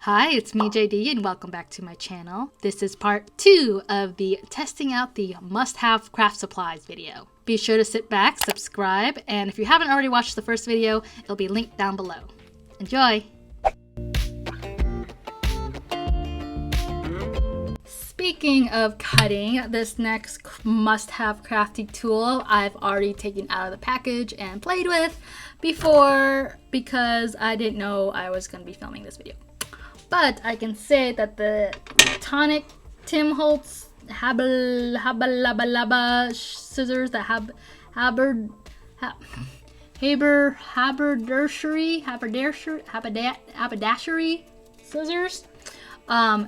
Hi, it's me JD and welcome back to my channel. This is part 2 of the testing out the must-have craft supplies video. Be sure to sit back, subscribe, and if you haven't already watched the first video, it'll be linked down below. Enjoy! Speaking of cutting, this next must-have crafty tool I've already taken out of the package and played with before because I didn't know I was going to be filming this video. But I can say that the Tonic Tim Holtz Havilah scissors, the Haberdashery scissors,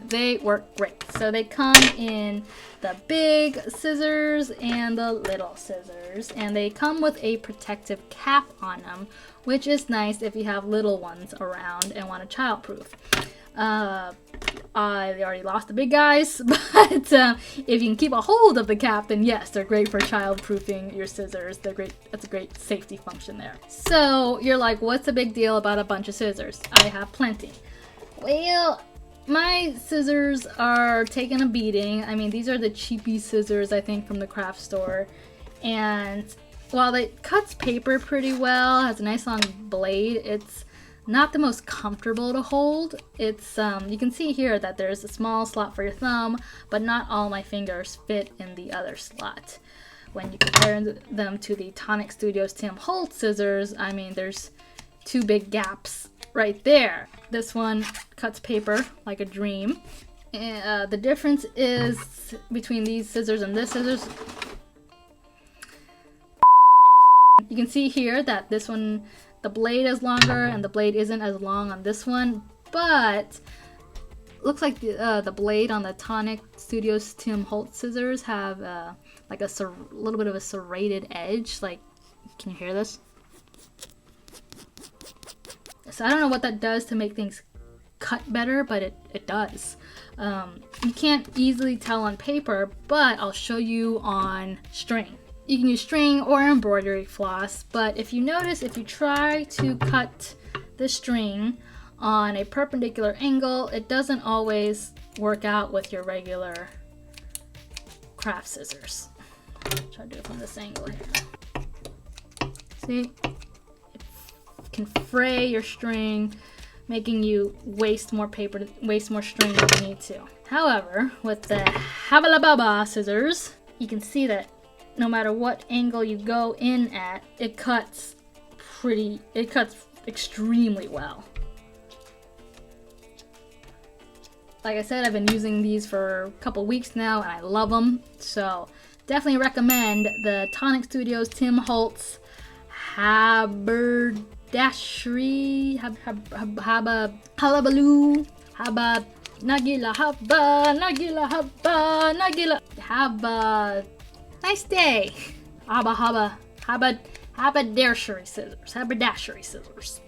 they work great. So they come in the big scissors and the little scissors, and they come with a protective cap on them, which is nice if you have little ones around and want to childproof. I already lost the big guys, but if you can keep a hold of the cap, then yes, they're great for child-proofing your scissors. They're great. That's a great safety function there. So you're like, what's the big deal about a bunch of scissors? I have plenty. Well, my scissors are taking a beating. I mean, these are the cheapy scissors, I think, from the craft store. And while it cuts paper pretty well, has a nice long blade, it's not the most comfortable to hold. It's you can see here that there's a small slot for your thumb, but not all my fingers fit in the other slot. When you compare them to the Tonic Studios Tim Holtz scissors, I mean, there's two big gaps right there. This one cuts paper like a dream. The difference is between these scissors and this scissors. You can see here that this one, the blade is longer and the blade isn't as long on this one, but looks like the blade on the Tonic Studios Tim Holtz scissors have like a little bit of a serrated edge. Like, can you hear this? So I don't know what that does to make things cut better, but it does. You can't easily tell on paper, but I'll show you on string. You can use string or embroidery floss, but if you notice, if you try to cut the string on a perpendicular angle, it doesn't always work out with your regular craft scissors. Try to do it from this angle here. See? It can fray your string, making you waste more paper, waste more string than you need to. However, with the Havilah scissors, you can see that no matter what angle you go in at, it cuts extremely well. Like I said, I've been using these for a couple weeks now and I love them. So definitely recommend the Tonic Studios Tim Holtz Haberdashery Nice day. Haberdashery scissors. Haberdashery scissors.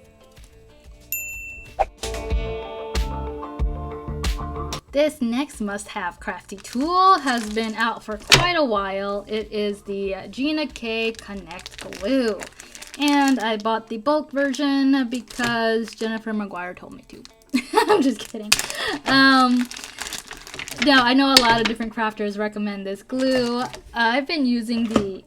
This next must-have crafty tool has been out for quite a while. It is the Gina Connect Glue. And I bought the bulk version because Jennifer McGuire told me to. I'm just kidding. Now, I know a lot of different crafters recommend this glue. I've been using the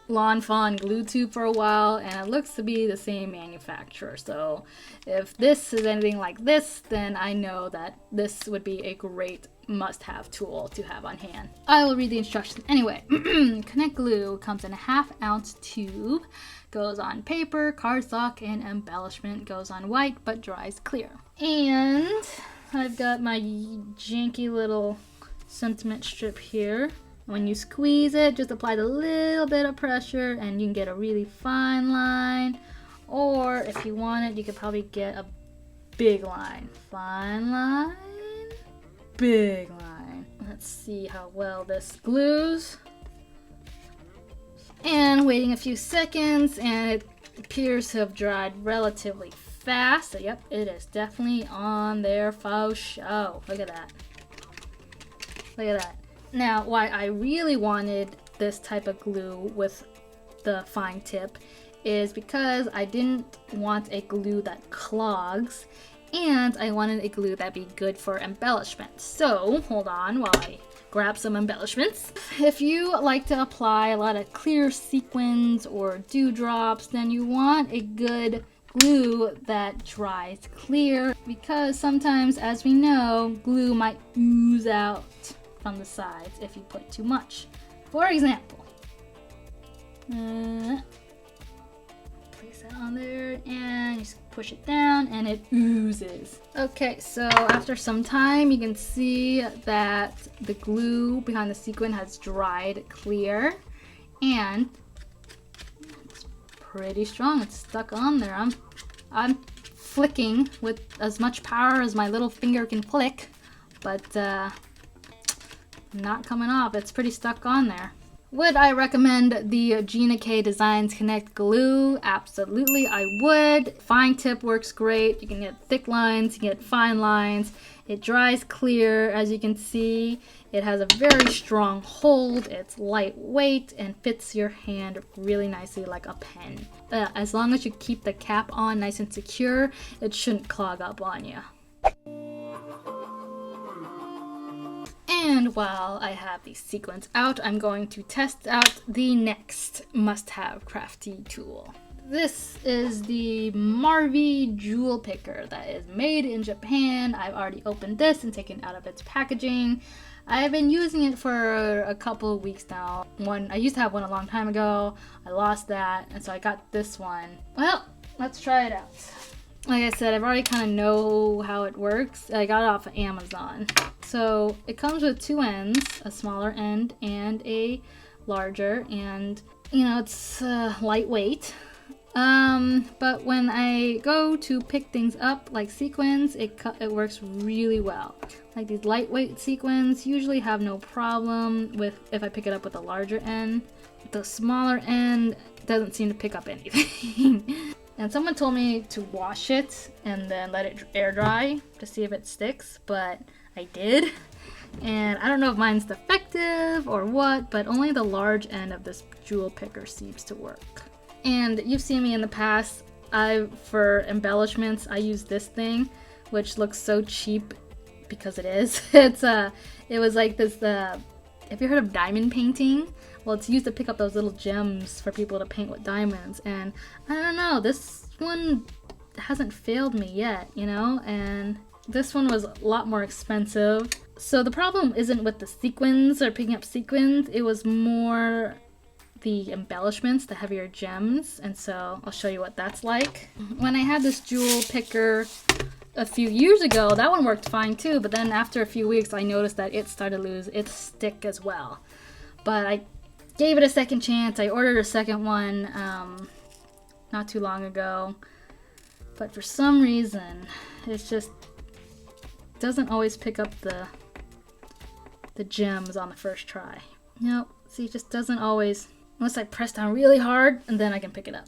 Lawn Fawn glue tube for a while, and it looks to be the same manufacturer. So if this is anything like this, then I know that this would be a great must-have tool to have on hand. I will read the instructions anyway. Connect Glue comes in a 1/2 ounce tube, goes on paper, cardstock, and embellishment, goes on white but dries clear. And I've got my janky little sentiment strip here. When you squeeze it, just apply a little bit of pressure and you can get a really fine line. Or if you want it, you could probably get a big line. Fine line, big line. Let's see how well this glues. And waiting a few seconds, and it appears to have dried relatively fast. So yep, it is definitely on there for show. Look at that. Look at that. Now, why I really wanted this type of glue with the fine tip is because I didn't want a glue that clogs and I wanted a glue that'd be good for embellishment. So hold on while I grab some embellishments. If you like to apply a lot of clear sequins or dewdrops, then you want a good glue that dries clear, because sometimes, as we know, glue might ooze out from the sides if you put too much. For example, place that on there and just push it down and it oozes. Okay, so after some time you can see that the glue behind the sequin has dried clear and it's pretty strong. It's stuck on there. I'm flicking with as much power as my little finger can flick, but not coming off. It's pretty stuck on there. Would I recommend the Gina K Designs Connect glue? Absolutely, I would. Fine tip works great. You can get thick lines, you can get fine lines. It dries clear, as you can see. It has a very strong hold. It's lightweight and fits your hand really nicely like a pen. As long as you keep the cap on nice and secure, it shouldn't clog up on you. And while I have these sequins out, I'm going to test out the next must-have crafty tool. This is the Marvy Jewel Picker that is made in Japan. I've already opened this and taken it out of its packaging. I've been using it for a couple of weeks now. I used to have one a long time ago. I lost that, and so I got this one. Well, let's try it out. Like I said, I've already kind of know how it works. I got it off of Amazon. So it comes with two ends, a smaller end and a larger, and you know, it's lightweight. But when I go to pick things up like sequins, it works really well. Like these lightweight sequins usually have no problem with if I pick it up with a larger end. The smaller end doesn't seem to pick up anything. And someone told me to wash it and then let it air dry to see if it sticks, but I did. And I don't know if mine's defective or what, but only the large end of this jewel picker seems to work. And you've seen me in the past, for embellishments, I use this thing, which looks so cheap because it is. It was like this, have you heard of diamond painting? Well, it's used to pick up those little gems for people to paint with diamonds, and I don't know, this one hasn't failed me yet, you know, and this one was a lot more expensive. So the problem isn't with the sequins or picking up sequins, it was more the embellishments, the heavier gems, and so I'll show you what that's like. When I had this jewel picker a few years ago, that one worked fine too, but then after a few weeks I noticed that it started to lose its stick as well. But I gave it a second chance. I ordered a second one not too long ago, but for some reason it just doesn't always pick up the gems on the first try. Nope, see, it just doesn't always, unless I press down really hard and then I can pick it up.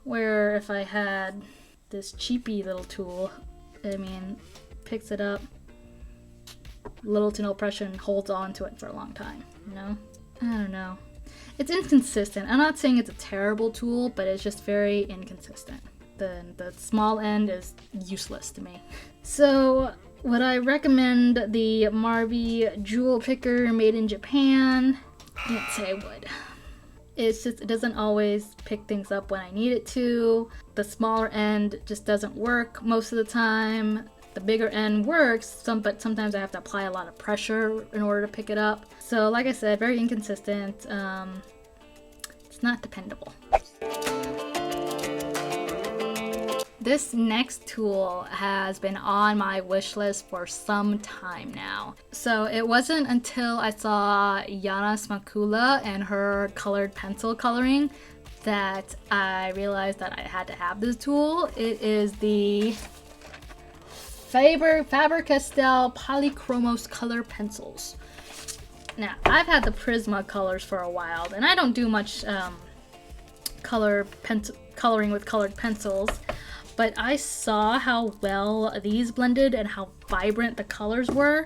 Where if I had this cheapy little tool, I mean, picks it up, little to no pressure, and holds on to it for a long time, you know? I don't know. It's inconsistent. I'm not saying it's a terrible tool, but it's just very inconsistent. The small end is useless to me. So would I recommend the Marvy Jewel Picker made in Japan? I can't say I would. It's just, it doesn't always pick things up when I need it to. The smaller end just doesn't work most of the time. The bigger end works, but sometimes I have to apply a lot of pressure in order to pick it up. So like I said, very inconsistent. It's not dependable. This next tool has been on my wish list for some time now. So it wasn't until I saw Yana Smakula and her colored pencil coloring that I realized that I had to have this tool. It is the Faber-Castell Polychromos color pencils. Now, I've had the Prismacolors for a while, and I don't do much coloring with colored pencils, but I saw how well these blended and how vibrant the colors were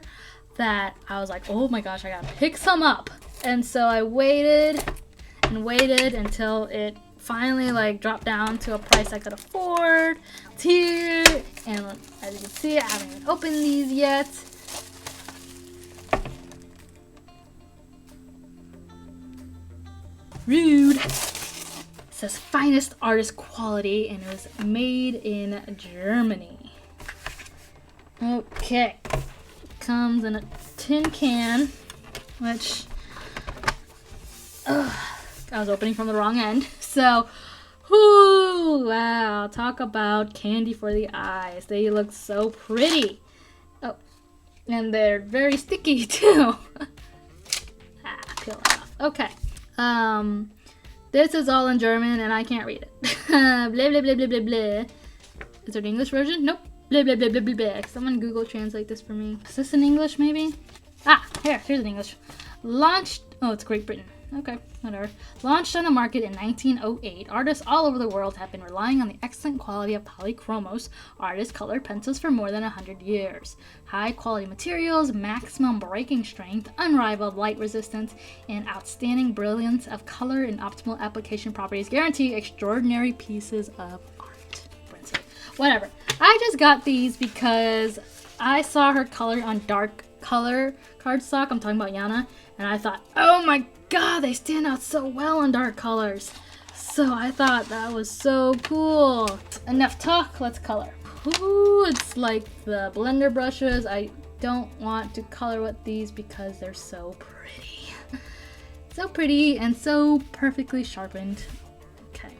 that I was like, oh my gosh, I gotta pick some up. And so I waited and waited until it finally like dropped down to a price I could afford. It's here, and as you can see, I haven't even opened these yet. Rude. It says finest artist quality, and it was made in Germany. Okay, comes in a tin can, which I was opening from the wrong end. So, whoo, wow, talk about candy for the eyes. They look so pretty. Oh, and they're very sticky too. Peel it off. Okay. This is all in German and I can't read it. Blah, blah, blah, blah, blah, blah. Is there an English version? Nope. Blah, blah, blah, blah, blah, blah. Someone Google translate this for me. Is this in English maybe? Ah, here's an English. Launched, oh, it's Great Britain. Okay, whatever. Launched on the market in 1908, artists all over the world have been relying on the excellent quality of Polychromos artist colored pencils for more than 100 years. High quality materials, maximum breaking strength, unrivaled light resistance, and outstanding brilliance of color and optimal application properties guarantee extraordinary pieces of art. Whatever. I just got these because I saw her color on dark color cardstock. I'm talking about Yana. And I thought, oh my god, they stand out so well in dark colors. So I thought that was so cool. Enough talk, let's color. Ooh, it's like the blender brushes. I don't want to color with these because they're so pretty. So pretty and so perfectly sharpened. Okay.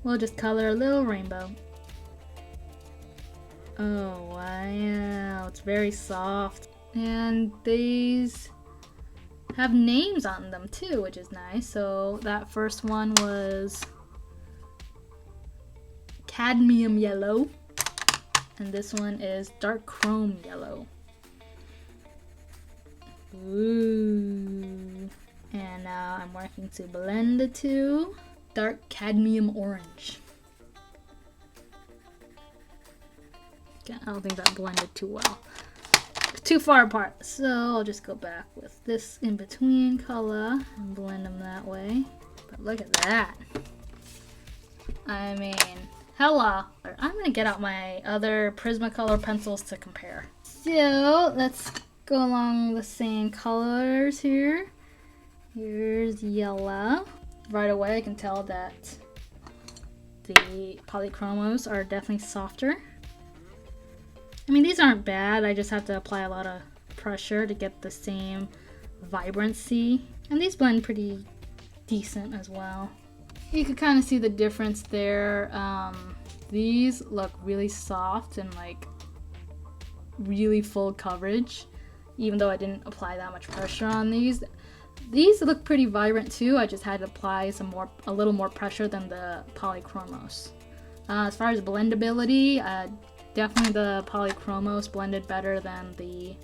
We'll just color a little rainbow. Oh wow, it's very soft. And these have names on them too, which is nice. So that first one was cadmium yellow, and this one is dark chrome yellow. Ooh. And now I'm working to blend the two. Dark cadmium orange. Okay, I don't think that blended too well. Too far apart, so I'll just go back with this in between color and blend them that way. But look at that. I mean, hella. I'm gonna get out my other Prismacolor pencils to compare. So let's go along the same colors here. Here's yellow. Right away I can tell that the Polychromos are definitely softer. I mean, these aren't bad. I just have to apply a lot of pressure to get the same vibrancy. And these blend pretty decent as well. You can kind of see the difference there. These look really soft and like really full coverage, even though I didn't apply that much pressure on these. These look pretty vibrant too. I just had to apply a little more pressure than the Polychromos. As far as blendability, definitely the Polychromos blended better than the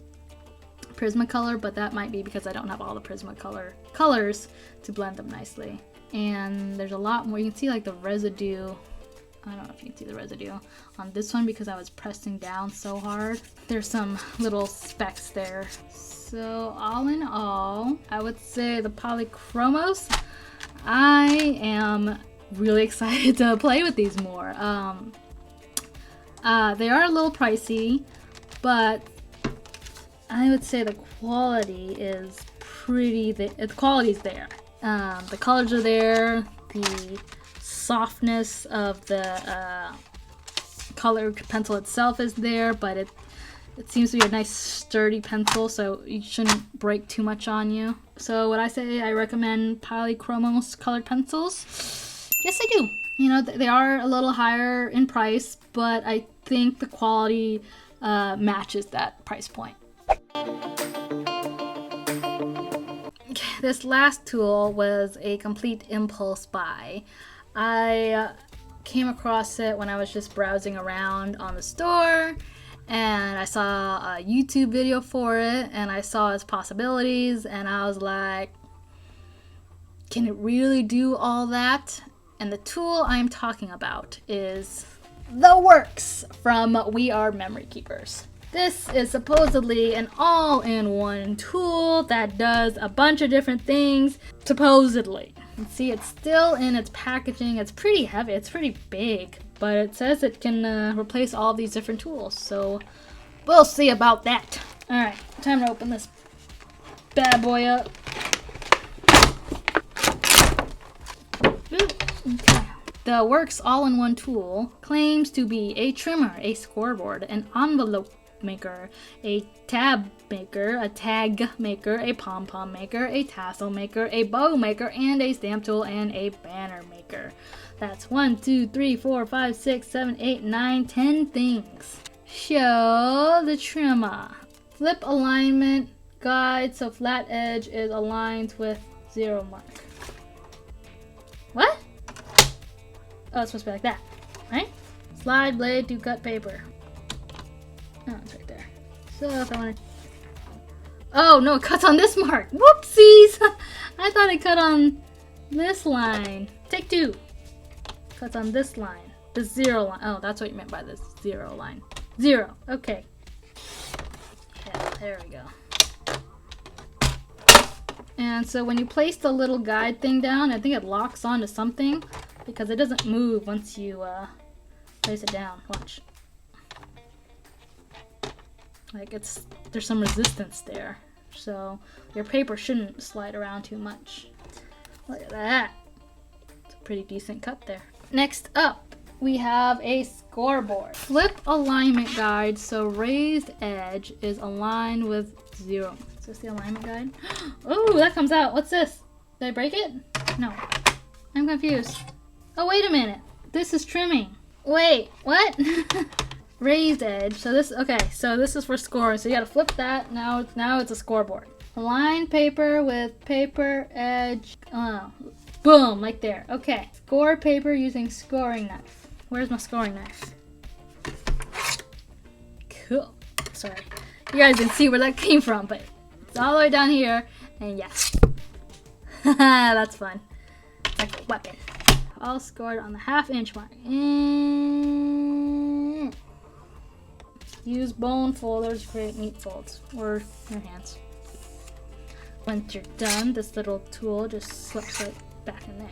Prismacolor, but that might be because I don't have all the Prismacolor colors to blend them nicely. And there's a lot more. You can see like the residue. I don't know if you can see the residue on this one because I was pressing down so hard. There's some little specks there. So all in all, I would say the Polychromos, I am really excited to play with these more. They are a little pricey, but I would say the quality is pretty. The quality is there. The colors are there. The softness of the color pencil itself is there, but it seems to be a nice sturdy pencil, so it shouldn't break too much on you. So would I say I recommend Polychromos colored pencils? Yes, I do. You know, they are a little higher in price, but I think the quality matches that price point. Okay, this last tool was a complete impulse buy. I came across it when I was just browsing around on the store, and I saw a YouTube video for it, and I saw its possibilities, and I was like, can it really do all that? And the tool I'm talking about is the Works from We Are Memory Keepers. This is supposedly an all-in-one tool that does a bunch of different things, supposedly. And see, it's still in its packaging. It's pretty heavy. It's pretty big, but it says it can replace all these different tools. So we'll see about that. All right, time to open this bad boy up. Okay. The Works all-in-one tool claims to be a trimmer, a scoreboard, an envelope maker, a tab maker, a tag maker, a pom-pom maker, a tassel maker, a bow maker, and a stamp tool and a banner maker. That's 1, 2, 3, 4, 5, 6, 7, 8, 9, 10 things. Show the trimmer. Flip alignment guide so flat edge is aligned with 0 mark. What? Oh, it's supposed to be like that, right? Slide blade to cut paper. Oh, it's right there. So if I want to... Oh, no, it cuts on this mark. Whoopsies! I thought it cut on this line. Take 2. Cuts on this line. The 0 line. Oh, that's what you meant by this 0 line. 0. Okay. Yeah, there we go. And so when you place the little guide thing down, I think it locks onto something because it doesn't move once you place it down. Watch. Like there's some resistance there. So your paper shouldn't slide around too much. Look at that. It's a pretty decent cut there. Next up, we have a scoreboard. Flip alignment guide so raised edge is aligned with 0. Is this the alignment guide? Oh, that comes out. What's this? Did I break it? No. I'm confused. Oh, wait a minute. This is trimming. Wait, what? Raised edge. So this, okay, so this is for scoring. So you gotta flip that. Now it's a scoreboard. Align paper with paper edge. Boom, like there. Okay. Score paper using scoring knife. Where's my scoring knife? Cool. Sorry. You guys didn't see where that came from, but it's all the way down here. And yes. That's fun. It's like a weapon. All scored on the 1/2 inch mark. And use bone folders to create neat folds, or your hands. Once you're done, this little tool just slips right back in there.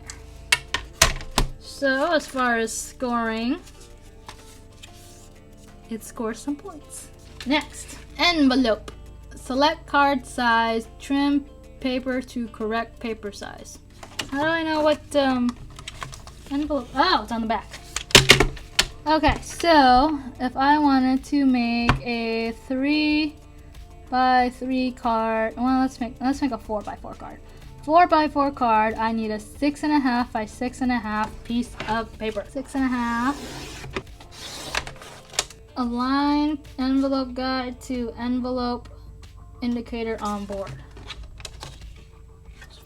So as far as scoring, it scores some points. Next, envelope. Select card size, trim paper to correct paper size. How do I know what envelope? Oh, it's on the back. Okay, so if I wanted to make a 3x3 card, well, let's make a 4x4 card. 4x4 card, I need a 6.5 by 6.5 piece of paper. 6.5. Align envelope guide to envelope indicator on board.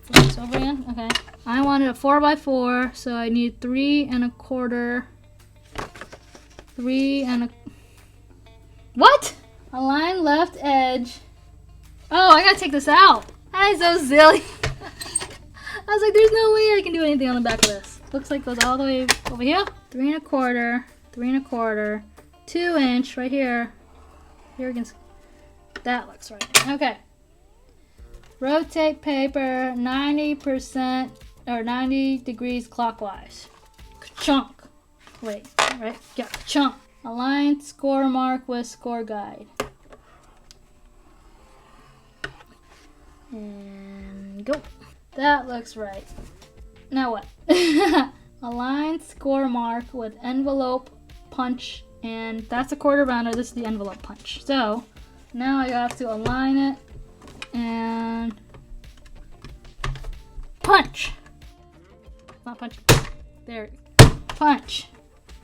Flip this over again. Okay. I wanted a 4x4, so I need 3.25. What? Align left edge. Oh, I gotta take this out. I'm so silly. I was like, there's no way I can do anything on the back of this. Looks like it goes all the way over here. 3.25, 3.25, 2 inch right here. Here against. That looks right. Okay. Rotate paper 90% or 90 degrees clockwise. Chunk. Wait, right? Yeah, chunk. Align score mark with score guide. And go. That looks right. Now what? Align score mark with envelope punch, and that's a 1/4 rounder. This is the envelope punch. So now I have to align it and punch. It's not punching. There. Punch.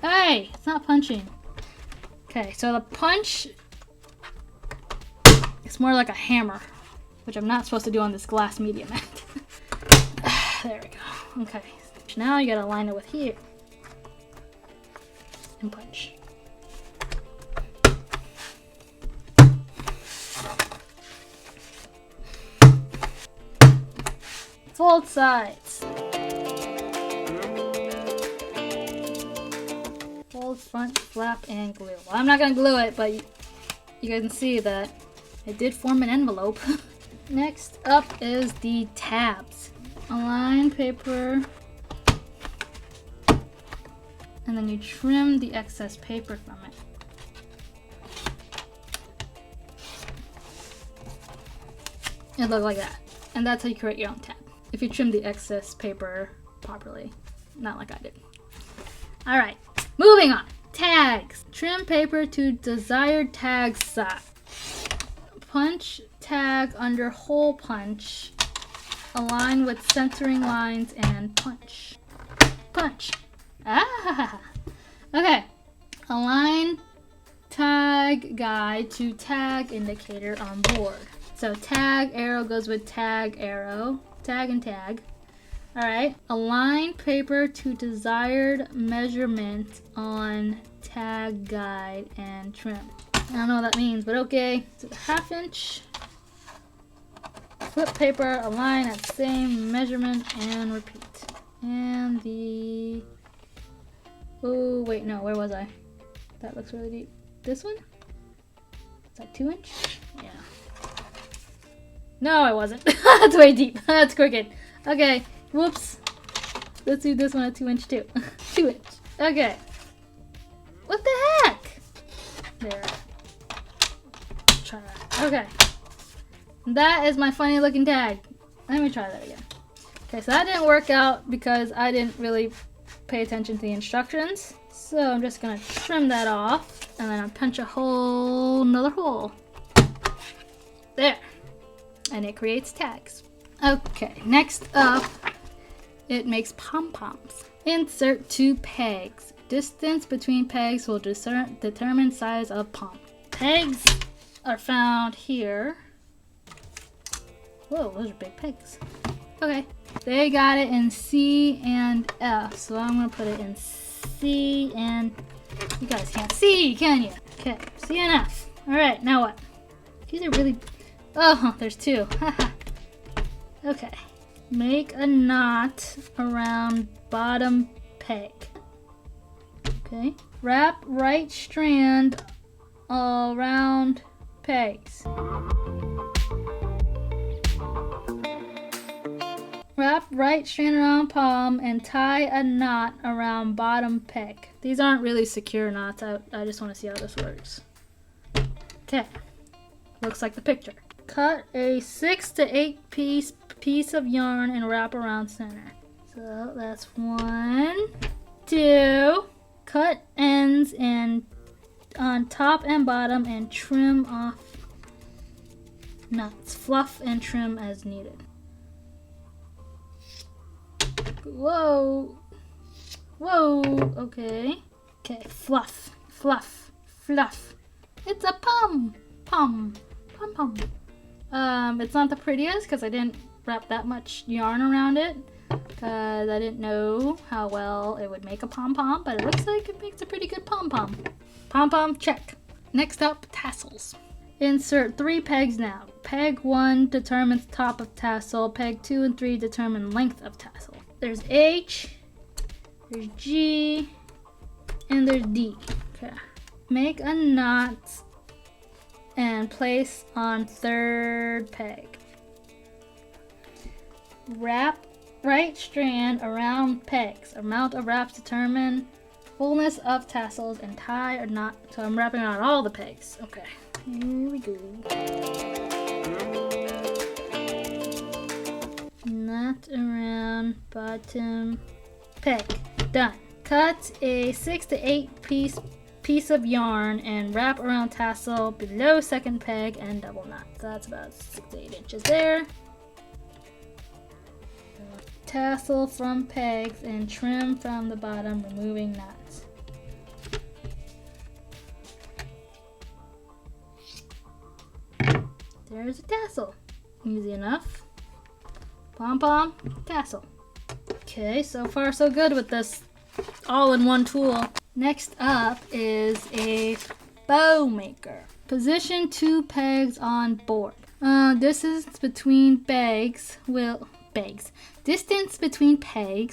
Hey, it's not punching. Okay, so the punch is more like a hammer, which I'm not supposed to do on this glass media mat. There we go. Okay, now you gotta line it with here and punch. Fold sides. Fold front, flap, and glue. Well, I'm not gonna glue it, but you guys can see that it did form an envelope. Next up is the tabs. Align paper. And then you trim the excess paper from it. It looks like that. And that's how you create your own tab. If you trim the excess paper properly. Not like I did. Alright, moving on. Tags. Trim paper to desired tag size. Punch tag under hole punch. Align with centering lines and punch. Punch. Ah! Okay. Align tag guide to tag indicator on board. So tag arrow goes with tag arrow. Tag and tag. Alright. Align paper to desired measurement on tag guide and trim. I don't know what that means, but okay. So 1/2 inch. Flip paper, align at same measurement and repeat. And the... Oh, wait, no, where was I? That looks really deep. This one? Is that 2 inch? Yeah. No, it wasn't. That's way deep. That's crooked. Okay, whoops. Let's do this one at 2 inch too. 2 inch. Okay. What the heck? There. Try that. Okay. That is my funny looking tag. Let me try that again. Okay, so that didn't work out because I didn't really pay attention to the instructions. So I'm just gonna trim that off and then I'll punch a whole another hole. There. And it creates tags. Okay, next up, it makes pom-poms. Insert 2 pegs. Distance between pegs will determine size of pom. Pegs are found here. Whoa, those are big pegs. Okay, they got it in C and F, so I'm gonna put it in C and... You guys can't see, can you? Okay, C and F. All right, now what? These are really... Oh, there's 2. Okay, make a knot around bottom peg. Okay, wrap right strand around pegs. Wrap right strand around palm and tie a knot around bottom peg. These aren't really secure knots. I just want to see how this works. Okay, looks like the picture. Cut a 6 to 8 piece of yarn and wrap around center. So that's 1, 2. Cut ends and on top and bottom and trim off knots. Fluff and trim as needed. Whoa. Whoa. Okay. Okay. Fluff. Fluff. Fluff. It's a pom. Pom. Pom pom. It's not the prettiest because I didn't wrap that much yarn around it because I didn't know how well it would make a pom-pom, but it looks like it makes a pretty good pom-pom. Pom-pom, check. Next up, tassels. Insert 3 pegs now. Peg 1 determines top of tassel. Peg 2 and 3 determine length of tassel. There's H, there's G, and there's D. Okay. Make a knot and place on 3rd peg. Wrap right strand around pegs. Amount of wraps determine fullness of tassels and tie or knot. So I'm wrapping around all the pegs. Okay, here we go. Knot around bottom peg. Done. Cut a 6 to 8 piece of yarn and wrap around tassel below 2nd peg and double knot. So that's about 6 to 8 inches there. Tassel from pegs and trim from the bottom, removing knots. There's a tassel. Easy enough. Pom-pom, tassel. Okay, so far so good with this all-in-one tool. Next up is a bow maker. Position 2 pegs on board. Distance between pegs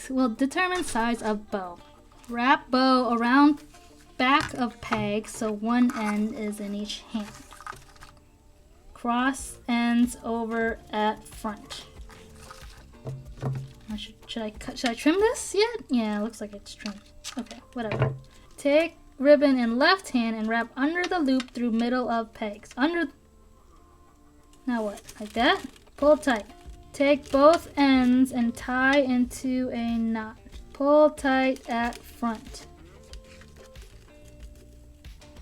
will determine size of bow. Wrap bow around back of peg so one end is in each hand. Cross ends over at front. Should I trim this yet? Yeah, it looks like it's trimmed. Okay, whatever. Take ribbon in left hand and wrap under the loop through middle of pegs. Now what? Like that? Pull tight. Take both ends and tie into a knot. Pull tight at front.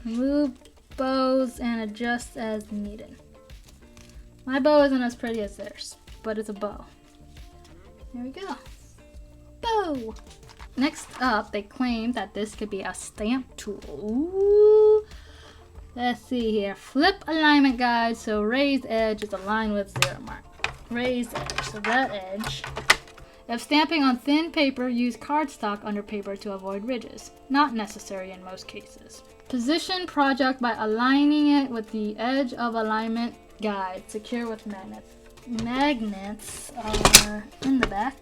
Remove bows and adjust as needed. My bow isn't as pretty as theirs, but it's a bow. There we go. Bow! Next up, they claim that this could be a stamp tool. Ooh. Let's see here. Flip alignment guide, so raised edge is aligned with 0 mark. Raised edge, so that edge. If stamping on thin paper, use cardstock under paper to avoid ridges. Not necessary in most cases. Position project by aligning it with the edge of alignment guide. Secure with magnets. Magnets are in the back.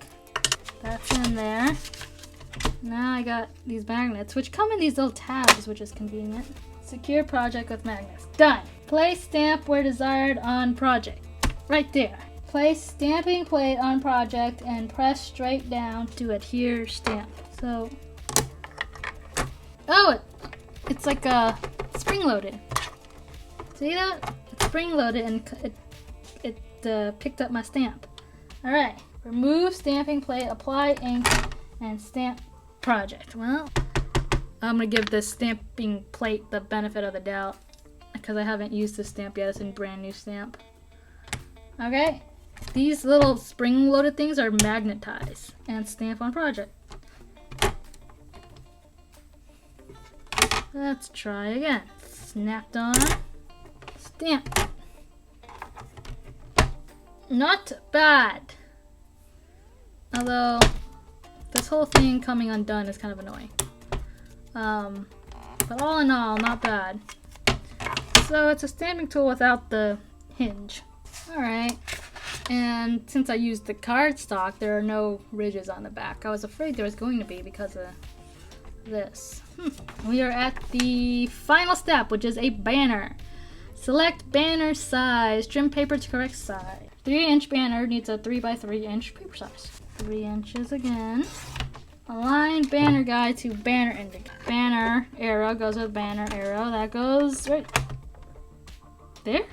That's in there. Now I got these magnets, which come in these little tabs, which is convenient. Secure project with magnets. Done. Place stamp where desired on project. Right there. Place stamping plate on project and press straight down to adhere stamp. So, oh, it's like a spring-loaded. See that? It's spring-loaded and it picked up my stamp. All right. Remove stamping plate, apply ink, and stamp project. Well, I'm gonna give this stamping plate the benefit of the doubt because I haven't used this stamp yet. It's a brand new stamp. Okay, these little spring-loaded things are magnetized and stamp on project. Let's try again. Snapped on, stamp. Not bad. Although this whole thing coming undone is kind of annoying. But all in all, not bad. So it's a stamping tool without the hinge. Alright, and since I used the cardstock, there are no ridges on the back. I was afraid there was going to be because of this. We are at the final step, which is a banner. Select banner size, trim paper to correct size. 3-inch banner needs a 3x3 inch paper size. 3 inches again. Align banner guide to banner indicator. Banner arrow goes with banner arrow. That goes right there?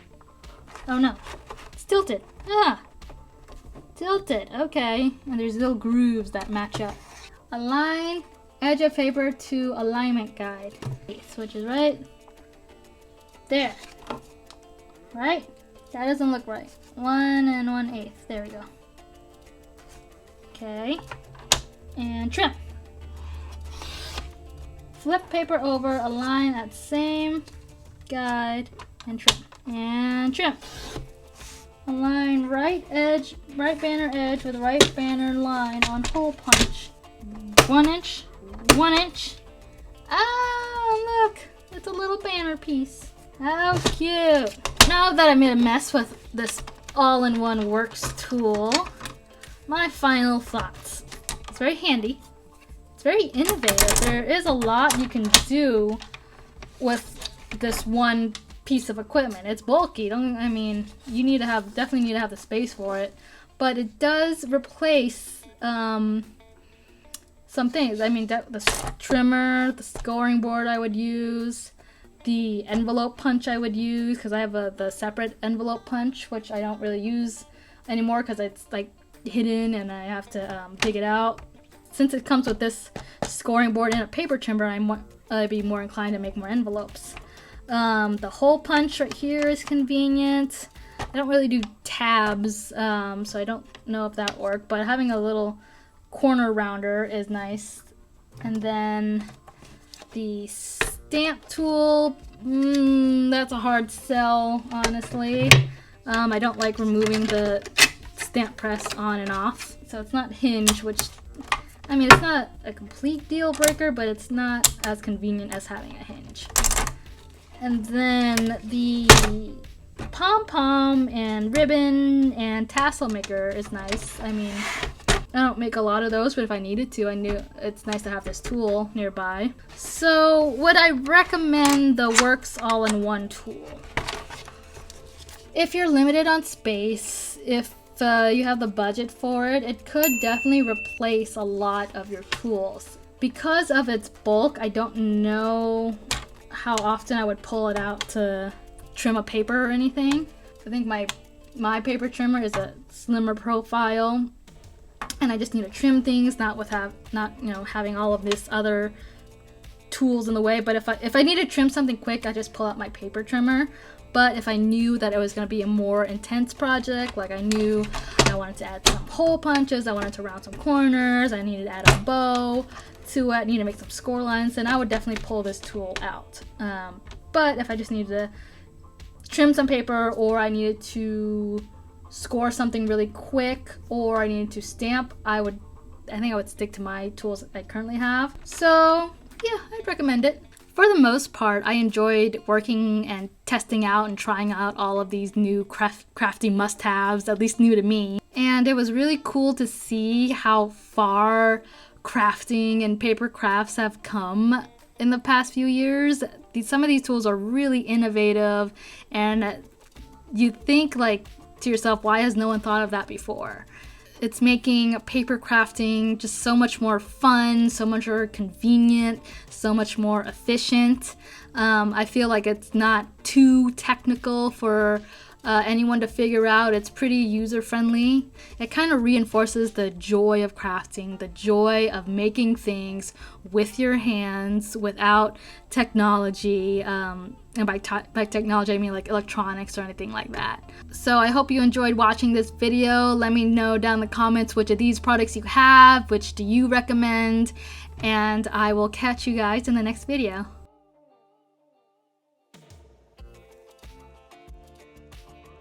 Oh no. It's tilted. Ah! Tilted. Okay. And there's little grooves that match up. Align edge of paper to alignment guide. Which is right there. Right? That doesn't look right. 1 1/8. There we go. Okay. And trim. Flip paper over, align at same guide, and trim. And trim. Align right banner edge with right banner line on hole punch. 1 inch, 1 inch. Ah, look, it's a little banner piece. How cute. Now that I made a mess with this all-in-one works tool, my final thoughts. It's very handy. It's very innovative. There is a lot you can do with this one piece of equipment. It's bulky. You definitely need to have the space for it. But it does replace some things. I mean, the trimmer, the scoring board I would use, the envelope punch I would use because I have the separate envelope punch, which I don't really use anymore because it's like hidden and I have to dig it out. Since it comes with this scoring board and a paper trimmer, I'd be more inclined to make more envelopes. The hole punch right here is convenient. I don't really do tabs, so I don't know if that worked, but having a little corner rounder is nice. And then the stamp tool, that's a hard sell, honestly. I don't like removing the stamp press on and off, so it's not hinge, which, I mean, it's not a complete deal breaker, but it's not as convenient as having a hinge. And then the pom-pom and ribbon and tassel maker is nice. I mean, I don't make a lot of those, but if I needed to, I knew it's nice to have this tool nearby. So would I recommend the Works All-in-One tool? If you're limited on space, if you have the budget for it, it could definitely replace a lot of your tools. Because of its bulk, I don't know how often I would pull it out to trim a paper or anything. I think my paper trimmer is a slimmer profile, and I just need to trim things, not having all of this other tools in the way. But if I need to trim something quick, I just pull out my paper trimmer. But if I knew that it was going to be a more intense project, like I knew I wanted to add some hole punches, I wanted to round some corners, I needed to add a bow to it, I need to make some score lines, then I would definitely pull this tool out. But if I just needed to trim some paper, or I needed to score something really quick, or I needed to stamp, I think I would stick to my tools that I currently have. So yeah, I'd recommend it. For the most part, I enjoyed working and testing out and trying out all of these new crafty must-haves, at least new to me. And it was really cool to see how far crafting and paper crafts have come in the past few years. Some of these tools are really innovative, and you think like to yourself, why has no one thought of that before? It's making paper crafting just so much more fun, so much more convenient, so much more efficient. I feel like it's not too technical for anyone to figure out. It's pretty user-friendly. It kind of reinforces the joy of crafting, the joy of making things with your hands without technology. And by technology, I mean like electronics or anything like that. So I hope you enjoyed watching this video. Let me know down in the comments which of these products you have, which do you recommend, and I will catch you guys in the next video.